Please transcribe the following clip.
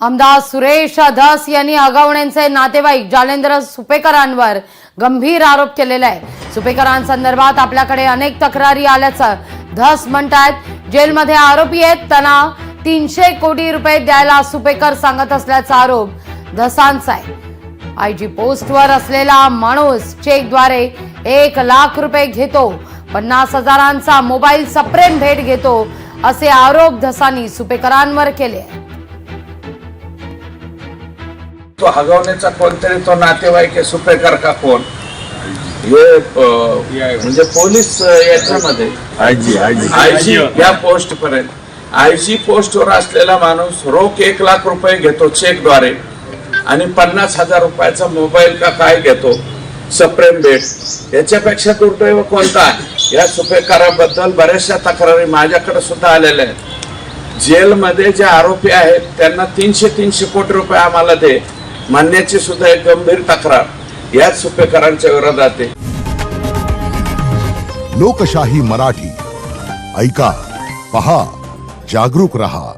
आमदार सुरेश धस यांनी आगावणेंचे नातेवाईक जालेंद्र सुपेकरांवर गंभीर आरोप केलेला आहे। सुपेकरांसंदर्भात आपल्याकडे अनेक तक्रारी आल्याचं धस म्हणतात। जेलमध्ये आरोपी आहेत, त्यांना 300 कोटी रुपये द्यायला सुपेकर सांगत असल्याचा आरोप धसांचा आहे। आयजी पोस्टवर असलेला माणूस चेकद्वारे 1 लाख रुपये घेतो, 50,000चा मोबाईल सप्रेम भेट घेतो असे आरोप धसांनी सुपेकरांवर केले। तो हगवण्याचा कोणतरी तो नातेवाईक आहे, सुपेकर का कोण हे म्हणजे पोलीस याच्यामध्ये आयजी या पोस्ट पर्यंत आयजी पोस्टवर असलेला माणूस रोख 1 लाख रुपये घेतो चेकद्वारे आणि 50,000 रुपयाचा मोबाईल का काय घेतो सप्रेम भेट। याच्यापेक्षा दुर्दैव कोणता आहे? या सुपेकराबद्दल बऱ्याचशा तक्रारी माझ्याकडे सुद्धा आलेल्या आहेत। जेलमध्ये जे आरोपी आहेत त्यांना 300 कोटी रुपये आम्हाला दे मानण्याची सुद्धा एक गंभीर तक्रार याच सुपेकरांच्या विरोधात आहे। लोकशाही मराठी ऐका, पहा, जागरूक रहा।